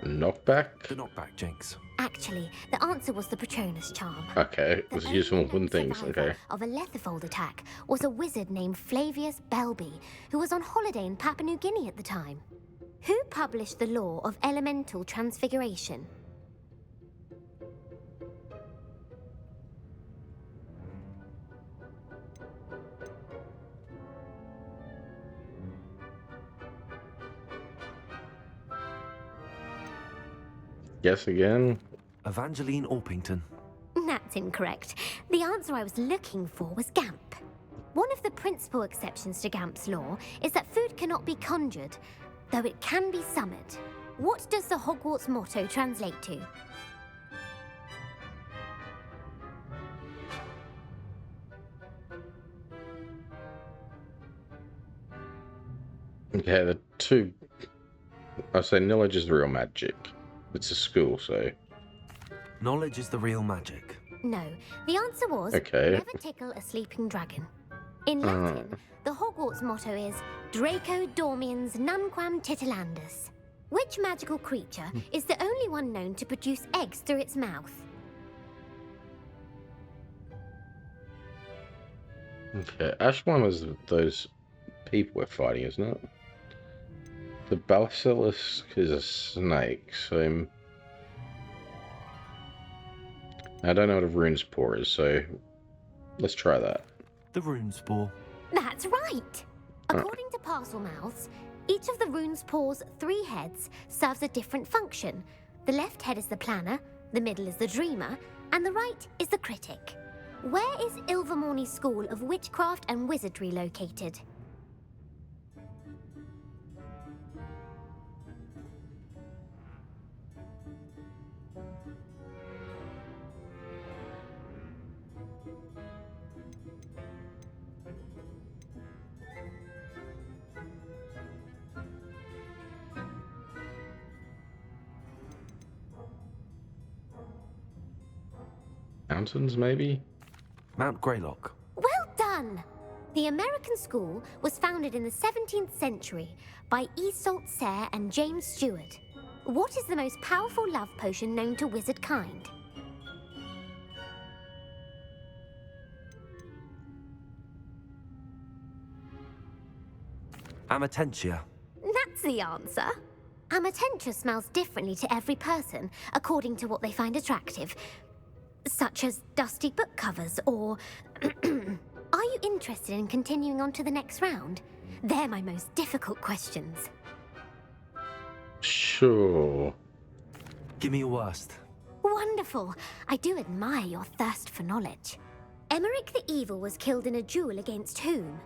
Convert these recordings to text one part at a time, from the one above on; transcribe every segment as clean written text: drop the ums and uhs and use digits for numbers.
Knockback? The knockback jinx. Actually, the answer was the Patronus charm. Okay, it was The useful only in known things, survivor okay. of a Letherfold attack was a wizard named Flavius Belby, who was on holiday in Papua New Guinea at the time. Who published the law of elemental transfiguration? Guess again? Evangeline Orpington. That's incorrect. The answer I was looking for was Gamp. One of the principal exceptions to Gamp's law is that food cannot be conjured, though it can be summoned. What does the Hogwarts motto translate to? Okay, the two... I say knowledge is real magic. It's a school, so... Knowledge is the real magic. No, the answer was Okay. never tickle a sleeping dragon. In Latin, the Hogwarts motto is Draco dormiens nunquam titilandus. Which magical creature is the only one known to produce eggs through its mouth? Okay, Ashwan was those people we're fighting, isn't it? The basilisk is a snake, so... I don't know what a rune spore is, so let's try that. The rune spore. That's right! According to Parselmouths, each of the rune spore's 3 heads serves a different function. The left head is the planner, the middle is the dreamer, and the right is the critic. Where is Ilvermorny School of Witchcraft and Wizardry located? Mountains, maybe? Mount Greylock. Well done! The American school was founded in the 17th century by Iseult Sayre and James Stewart. What is the most powerful love potion known to wizard kind? Amatentia. That's the answer. Amatentia smells differently to every person, according to what they find attractive, such as dusty book covers or... Are you interested in continuing on to the next round? They're my most difficult questions. Sure. Give me your worst. Wonderful. I do admire your thirst for knowledge. Emmerich the Evil was killed in a duel against whom?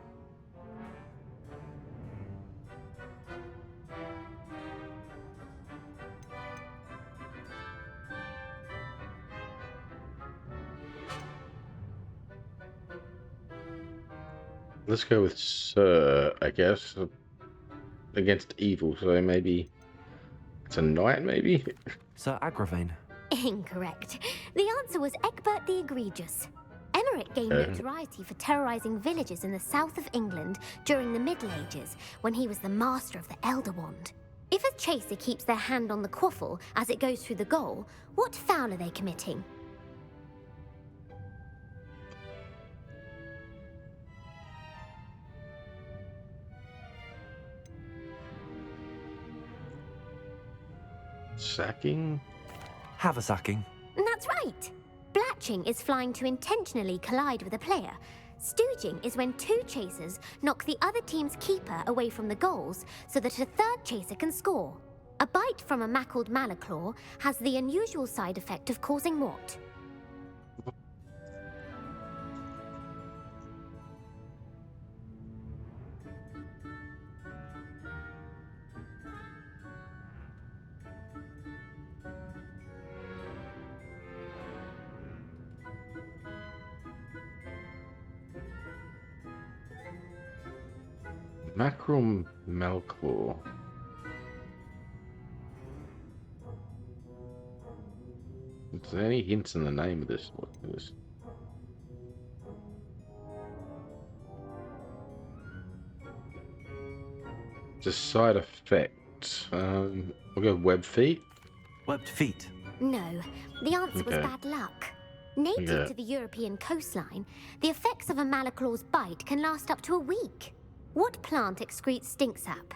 Let's go with Sir, I guess. Against evil, so maybe... It's a knight, maybe? Sir Agravain. Incorrect. The answer was Egbert the Egregious. Emmerich gained notoriety for terrorizing villages in the south of England during the Middle Ages, when he was the master of the Elder Wand. If a chaser keeps their hand on the quaffle as it goes through the goal, what foul are they committing? Sacking? Haversacking. That's right. Blatching is flying to intentionally collide with a player. Stooging is when 2 chasers knock the other team's keeper away from the goals so that a third chaser can score. A bite from a mackled malaclaw has the unusual side effect of causing what? Mackerel Malclaw. Is there any hints in the name of this? What is this? It's a side effect. We'll go web feet. Webbed feet. No, the answer was Okay. bad luck. Native Yeah. to the European coastline, the effects of a malaclaw's bite can last up to a week. What plant excretes stink sap?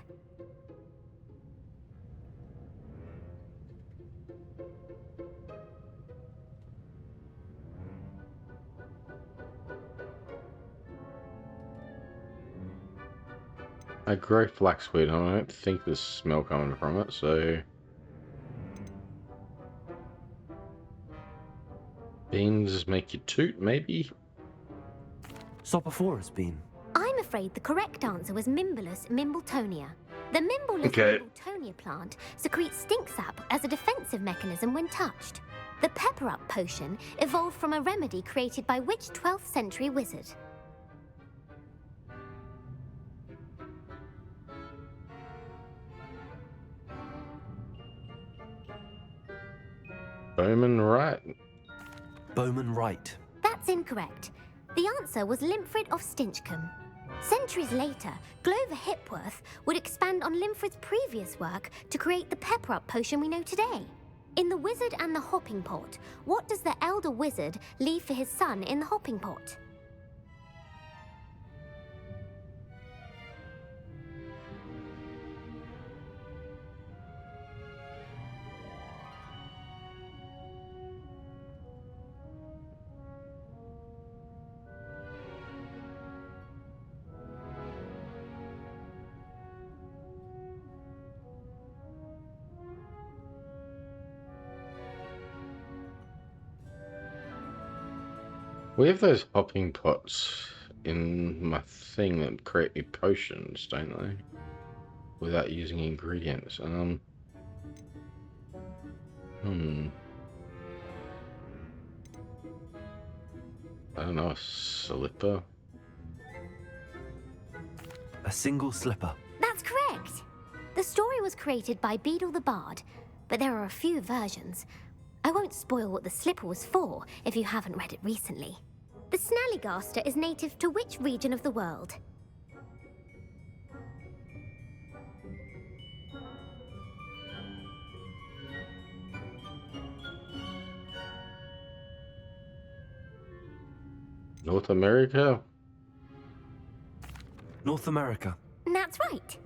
I grow flaxweed and I don't think there's smell coming from it, so... Beans make you toot, maybe? Sopophorus bean. I'm afraid the correct answer was Mimbulus mimbletonia. The Mimbulus Okay. mimbletonia plant secretes stink sap as a defensive mechanism when touched. The pepper up potion evolved from a remedy created by which 12th century wizard? Bowman, right? Bowman Wright. That's incorrect. The answer was Limfrid of Stinchcombe. Centuries later, Glover Hipworth would expand on Limfrid's previous work to create the pepper up potion we know today. In The Wizard and the Hopping Pot, what does the elder wizard leave for his son in the hopping pot? We have those hopping pots in my thing that create me potions, don't they? Without using ingredients. I don't know, a slipper? A single slipper. That's correct. The story was created by Beadle the Bard, but there are a few versions. I won't spoil what the slipper was for if you haven't read it recently. The Snallygaster is native to which region of the world? North America? North America. That's right.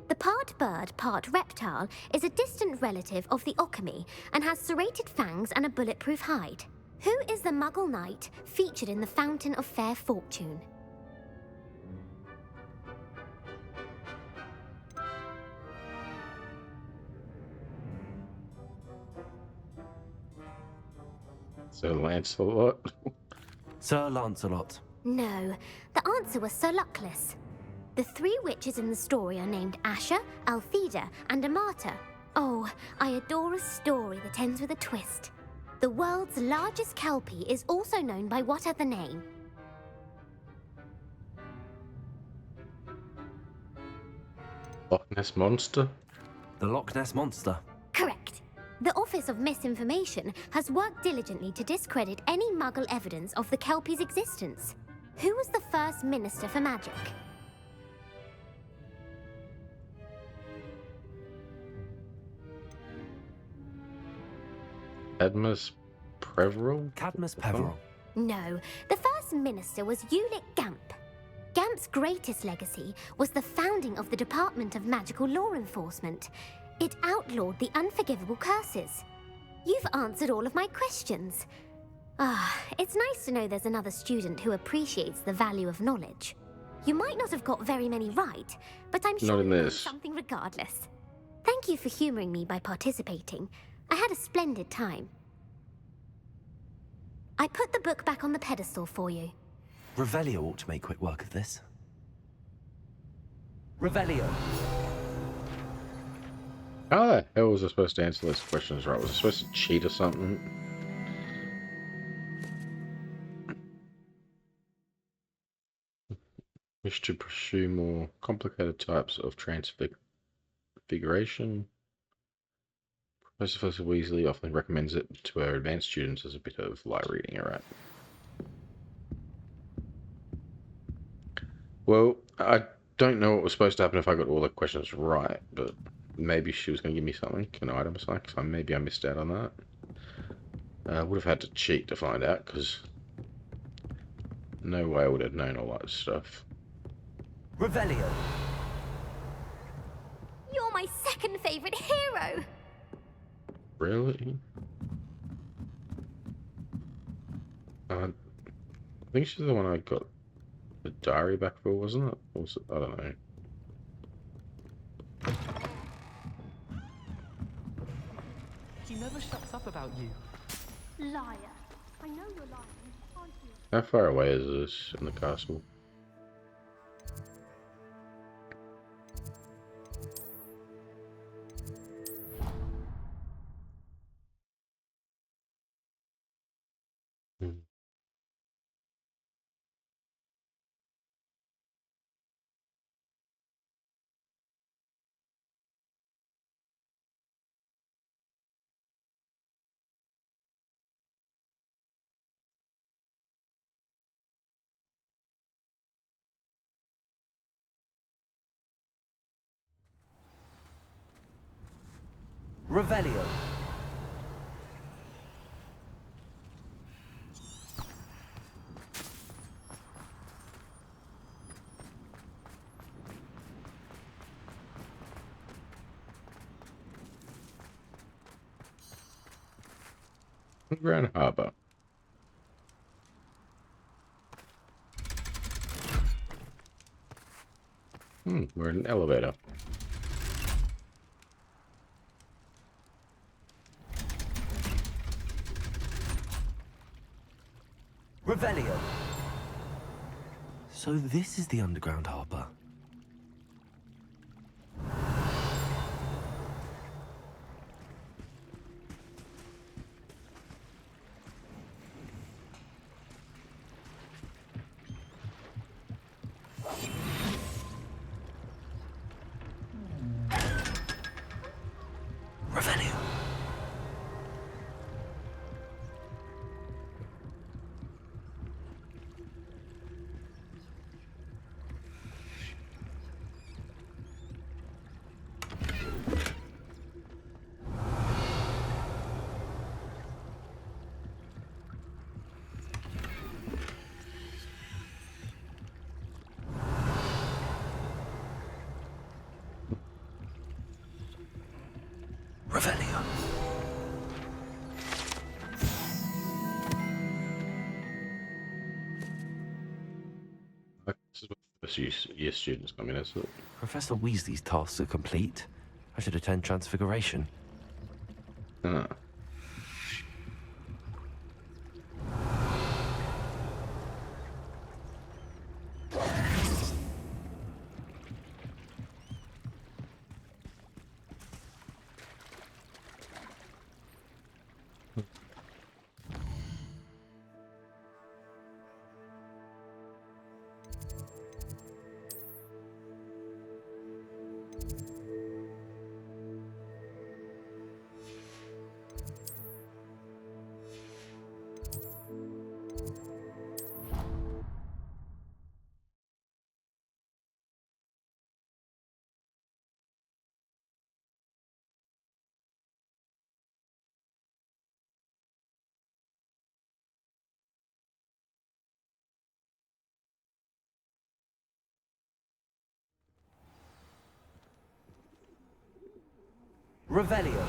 The part bird, part reptile is a distant relative of the Occamy and has serrated fangs and a bulletproof hide. Who is the Muggle knight featured in the Fountain of Fair Fortune? Sir Lancelot? Sir Lancelot. No, the answer was Sir Luckless. The three witches in the story are named Asher, Altheda, and Amata. Oh, I adore a story that ends with a twist. The world's largest kelpie is also known by what other name? Loch Ness Monster? The Loch Ness Monster. Correct. The Office of Misinformation has worked diligently to discredit any Muggle evidence of the kelpie's existence. Who was the first Minister for Magic? Cadmus Peveril? Cadmus Peveril. No, the first minister was Ulick Gamp. Gamp's greatest legacy was the founding of the Department of Magical Law Enforcement. It outlawed the unforgivable curses. You've answered all of my questions. It's nice to know there's another student who appreciates the value of knowledge. You might not have got very many right, but I'm sure Not in you learned this. something regardless. Thank you for humoring me by participating. I had a splendid time. I put the book back on the pedestal for you. Revelio ought to make quick work of this. Revelio. How the hell was I supposed to answer those questions right? Was I supposed to cheat or something? Wish to pursue more complicated types of transfiguration. Professor Weasley often recommends it to our advanced students as a bit of light reading, alright. Well, I don't know what was supposed to happen if I got all the questions right, but maybe she was going to give me something, an item or something, so maybe I missed out on that. I would have had to cheat to find out, because no way I would have known all that stuff. Revelio. You're my second favorite hero. Really? I think she's the one I got the diary back for, wasn't it? Or was it? I don't know. She never shuts up about you. Liar. I know you're lying, aren't you? How far away is this in the castle? Hmm. Revelio. Grand Harbor. We're in an elevator. Revelio. So this is the underground harbour. Revelio. Revelio. This is what first year students come in, isn't it? Professor Weasley's tasks are complete. I should attend Transfiguration. Ah. Revelio.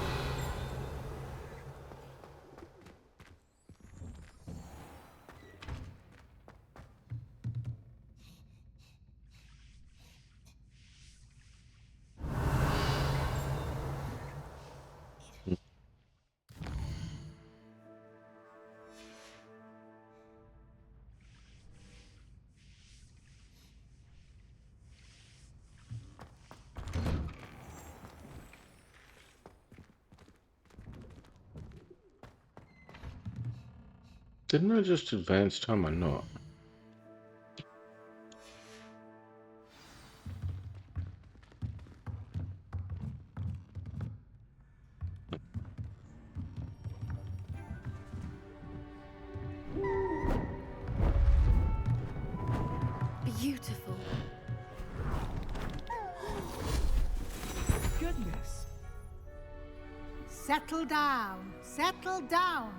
Didn't I just advance time or not? Beautiful. goodness. Settle down, settle down.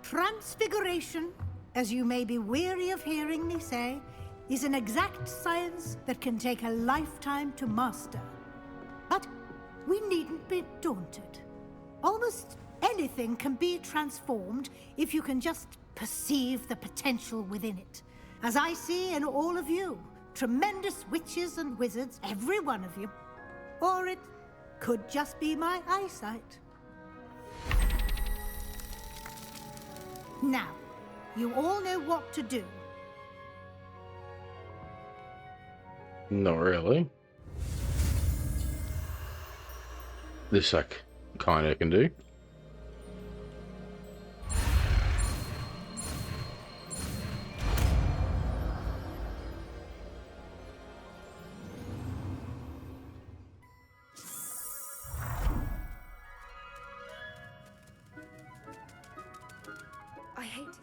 Transfiguration, as you may be weary of hearing me say, is an exact science that can take a lifetime to master. But we needn't be daunted. Almost anything can be transformed if you can just perceive the potential within it. As I see in all of you, tremendous witches and wizards, every one of you. Or it could just be my eyesight. Now, you all know what to do. Not really. This I kind of can do. I hate it.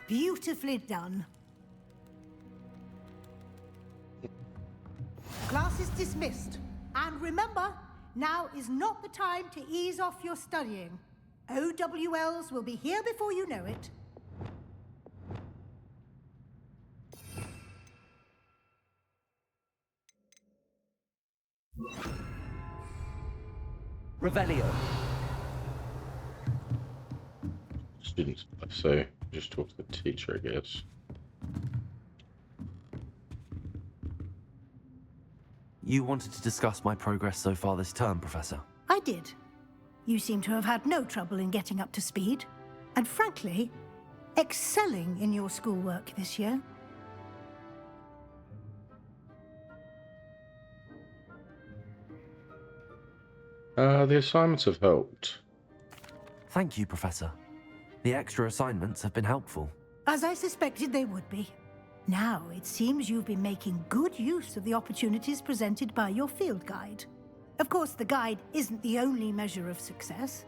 Beautifully done. Class is dismissed. And remember, now is not the time to ease off your studying. OWLs will be here before you know it. Revelio. Students, so just talk to the teacher, I guess. You wanted to discuss my progress so far this term, Professor. I did. You seem to have had no trouble in getting up to speed. And frankly, excelling in your schoolwork this year. The assignments have helped. Thank you, Professor. The extra assignments have been helpful. As I suspected they would be. Now, it seems you've been making good use of the opportunities presented by your field guide. Of course, the guide isn't the only measure of success.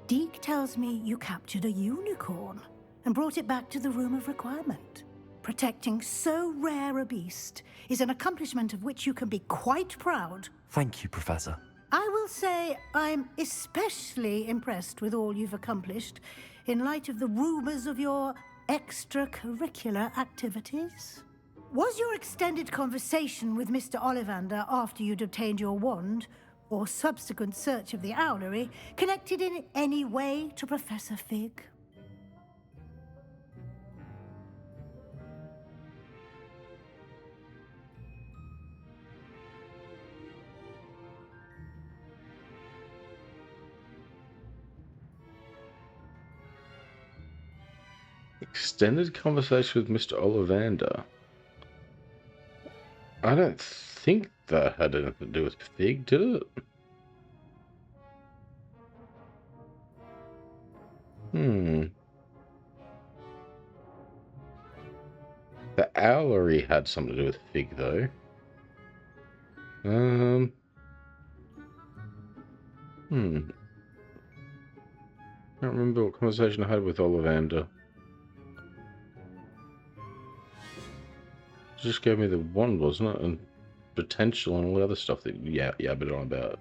Deke tells me you captured a unicorn and brought it back to the Room of Requirement. Protecting so rare a beast is an accomplishment of which you can be quite proud. Thank you, Professor. I will say I'm especially impressed with all you've accomplished in light of the rumors of your extracurricular activities. Was your extended conversation with Mr. Ollivander after you'd obtained your wand, or subsequent search of the owlery, connected in any way to Professor Fig? Extended conversation with Mr. Ollivander. I don't think that had anything to do with Fig, did it? The owlery had something to do with Fig, though. I don't remember what conversation I had with Ollivander. Just gave me the wand, wasn't it? And potential and all the other stuff that yabbered on about.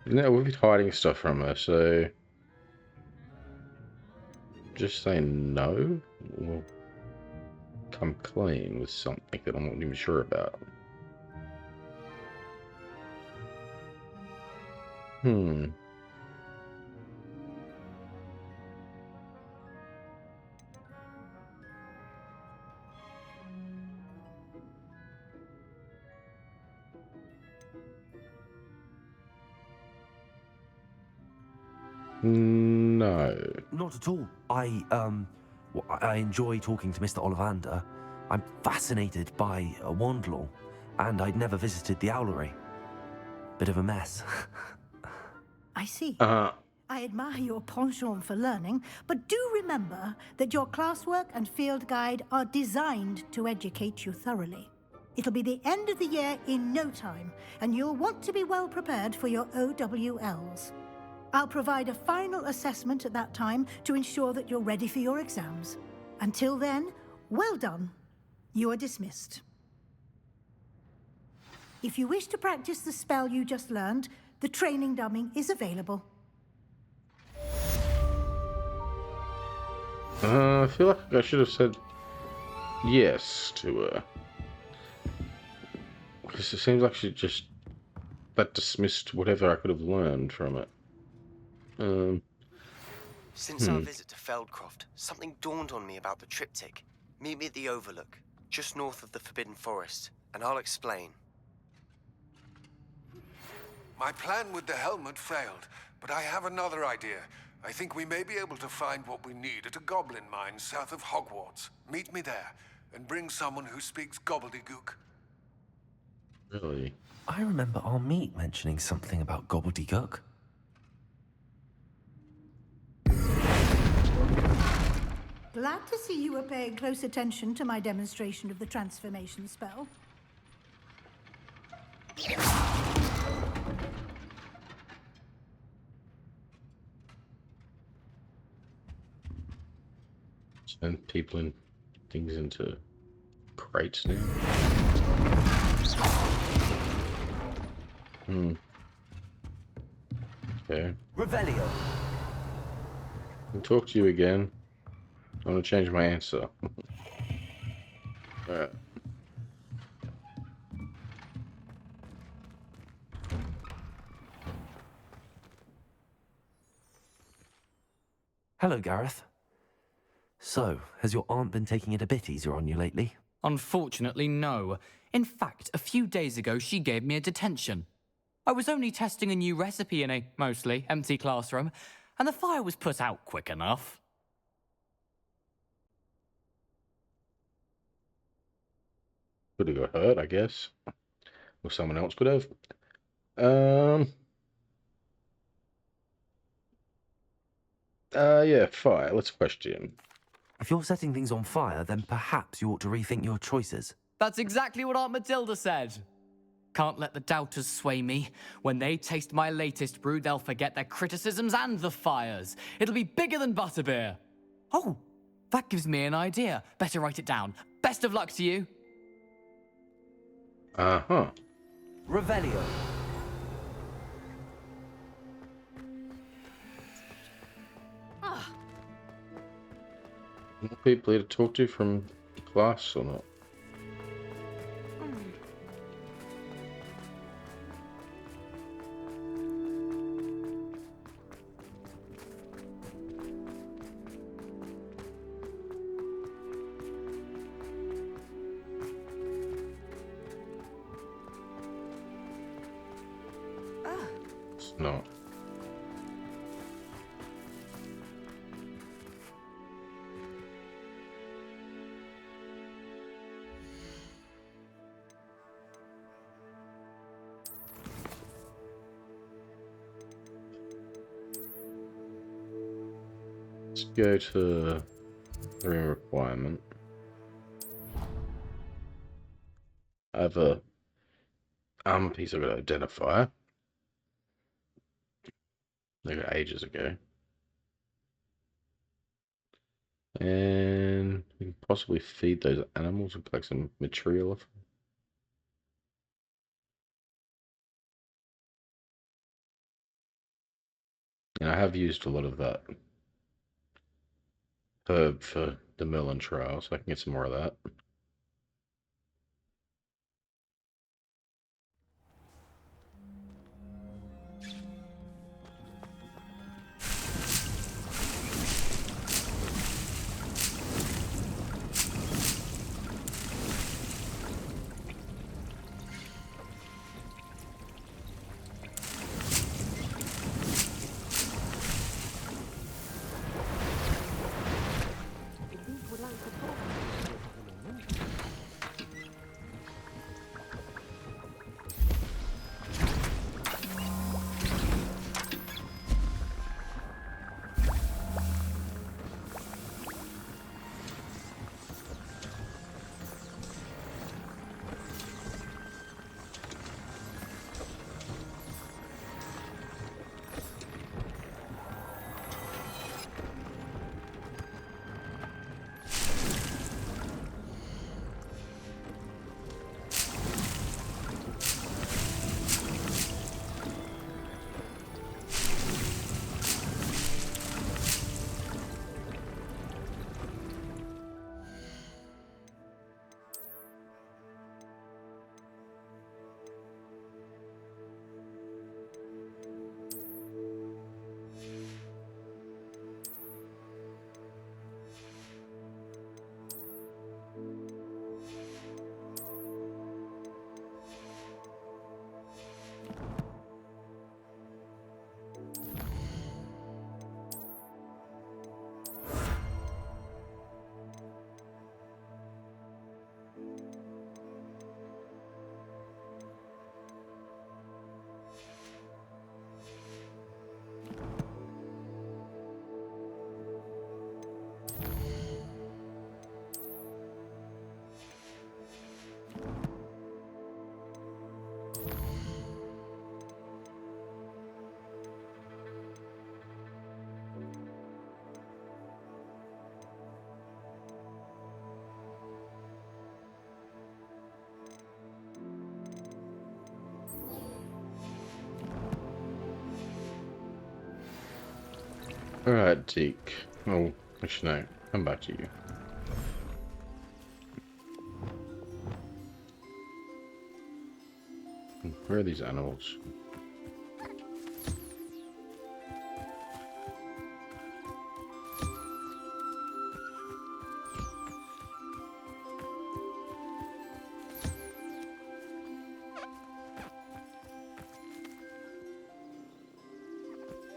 No, we've been hiding stuff from her, so just say no or come clean with something that I'm not even sure about. No. Not at all. I enjoy talking to Mr. Ollivander. I'm fascinated by wand law, and I'd never visited the owlery. Bit of a mess. I see. I admire your penchant for learning, but do remember that your classwork and field guide are designed to educate you thoroughly. It'll be the end of the year in no time, and you'll want to be well prepared for your OWLs. I'll provide a final assessment at that time to ensure that you're ready for your exams. Until then, well done. You are dismissed. If you wish to practice the spell you just learned, the training dummy is available. I feel like I should have said yes to her. Because it seems like she just... that dismissed whatever I could have learned from it. Since our visit to Feldcroft, something dawned on me about the triptych. Meet me at the Overlook, just north of the Forbidden Forest, and I'll explain. My plan with the helmet failed, but I have another idea. I think we may be able to find what we need at a goblin mine south of Hogwarts. Meet me there, and bring someone who speaks gobbledygook. Really? I remember our meet mentioning something about gobbledygook. Glad to see you were paying close attention to my demonstration of the transformation spell. Turn people and things into crates now. Okay. Revelio. I'll talk to you again. I'm gonna change my answer. Alright. Hello, Gareth. So, has your aunt been taking it a bit easier on you lately? Unfortunately, no. In fact, a few days ago, she gave me a detention. I was only testing a new recipe in a mostly empty classroom, and the fire was put out quick enough. Could have got hurt, I guess. Or someone else could have. Yeah, fire. Let's question. If you're setting things on fire, then perhaps you ought to rethink your choices. That's exactly what Aunt Matilda said. Can't let the doubters sway me. When they taste my latest brew, they'll forget their criticisms and the fires. It'll be bigger than butterbeer. Oh, that gives me an idea. Better write it down. Best of luck to you. Uh-huh. Revelio. More people here to talk to from class or not? It's not. Let's go to room requirement. I have a armor piece I've got to identify. I got ages ago. And we can possibly feed those animals and collect some material off them. And I have used a lot of that herb for the Merlin trial, so I can get some more of that. Alright, Deke. Oh, actually no. Come back to you. Where are these animals?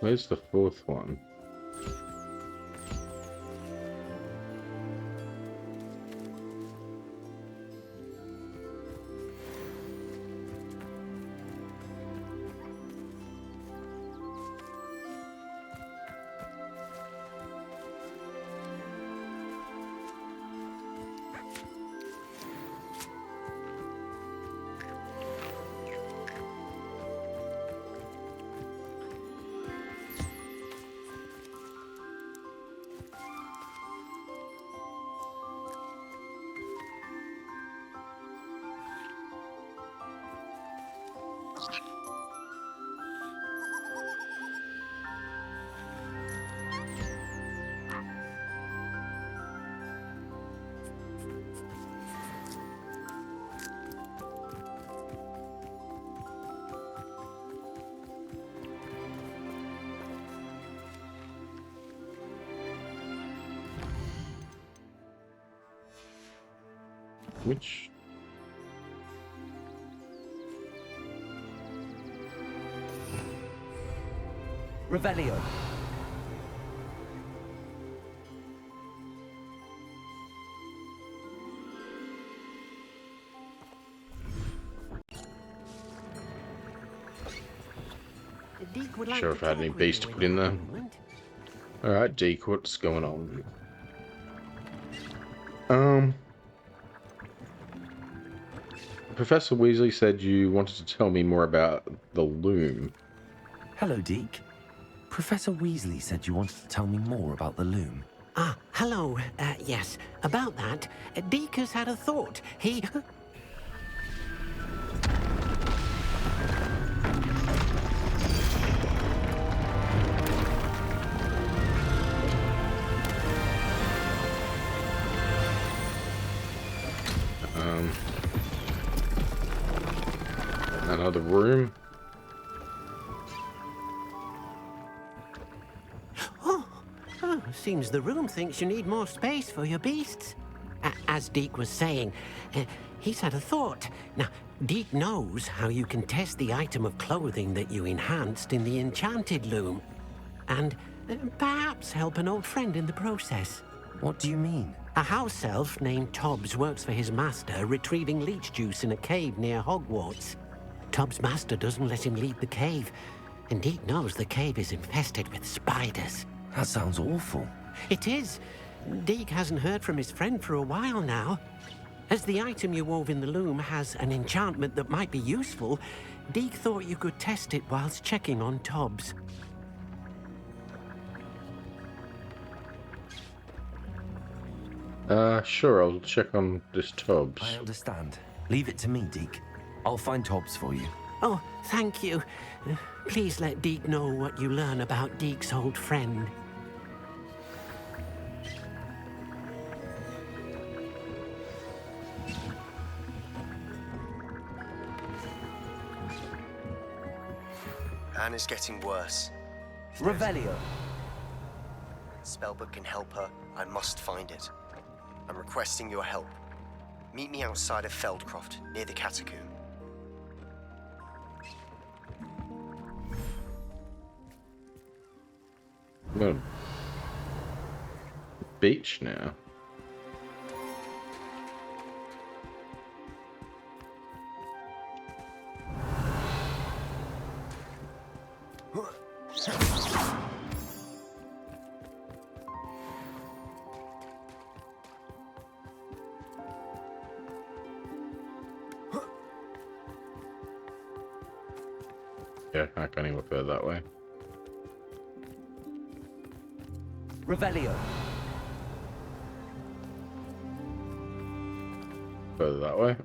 Where's the fourth one? Which? Revelio. Sure if I had any beast to put in there. Alright, Deke, what's going on? Professor Weasley said you wanted to tell me more about the loom. Hello, Deke. Professor Weasley said you wanted to tell me more about the loom. Ah, hello. Yes, about that, Deke has had a thought. He... Another room. Oh, seems the room thinks you need more space for your beasts. As Deke was saying, he's had a thought. Now, Deke knows how you can test the item of clothing that you enhanced in the enchanted loom. And perhaps help an old friend in the process. What do you mean? A house elf named Tobbs works for his master retrieving leech juice in a cave near Hogwarts. Tobbs' master doesn't let him leave the cave, and Deke knows the cave is infested with spiders. That sounds awful. It is. Deke hasn't heard from his friend for a while now. As the item you wove in the loom has an enchantment that might be useful, Deke thought you could test it whilst checking on Tobbs. Sure, I'll check on this Tobbs. I understand. Leave it to me, Deke. I'll find Tobbs for you. Oh, thank you. Please let Deke know what you learn about Deke's old friend. Anne is getting worse. Revelio. Spellbook can help her. I must find it. I'm requesting your help. Meet me outside of Feldcroft, near the catacomb. Well, beach now. Yeah, I can't even go that way. Revelio. Further that way.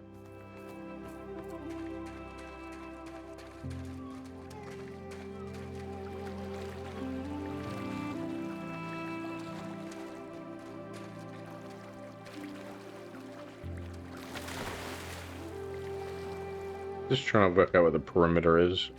Just trying to work out what the perimeter is.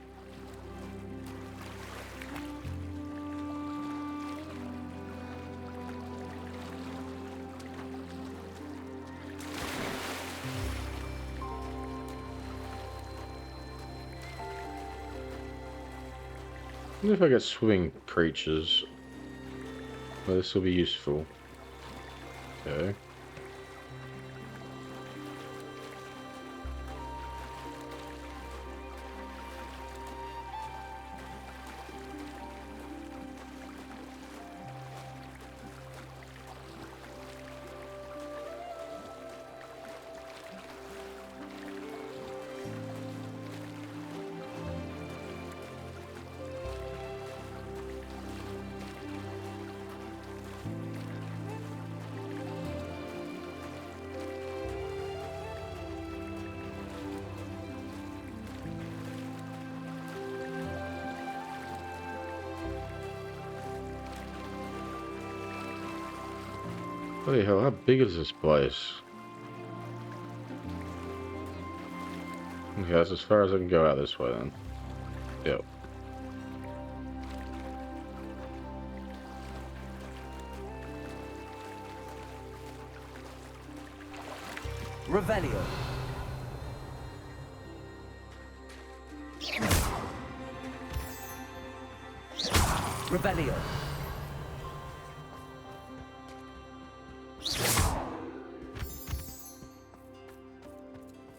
I wonder if I get swimming creatures. Well, this will be useful. Okay. Holy hell, how big is this place? Okay, that's as far as I can go out this way then. Yep. Revelio. Revelio.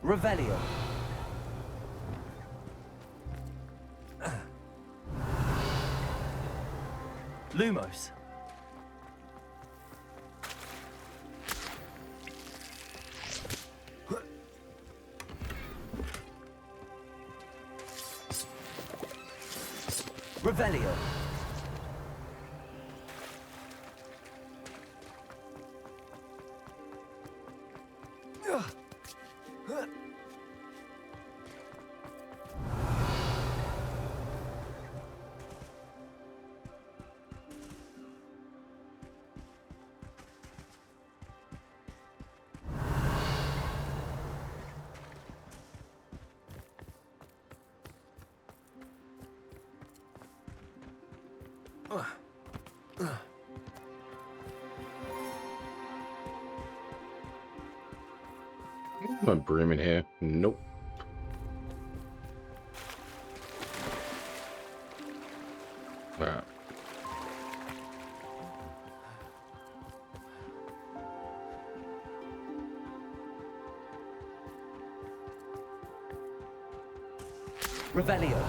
Revelio. Lumos. Revelio. My broom in here. Nope. Wow. Revelio.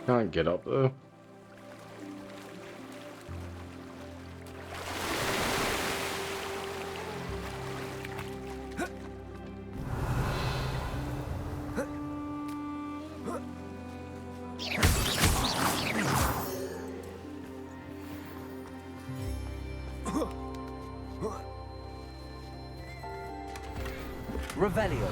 Can't get up there. Revelio.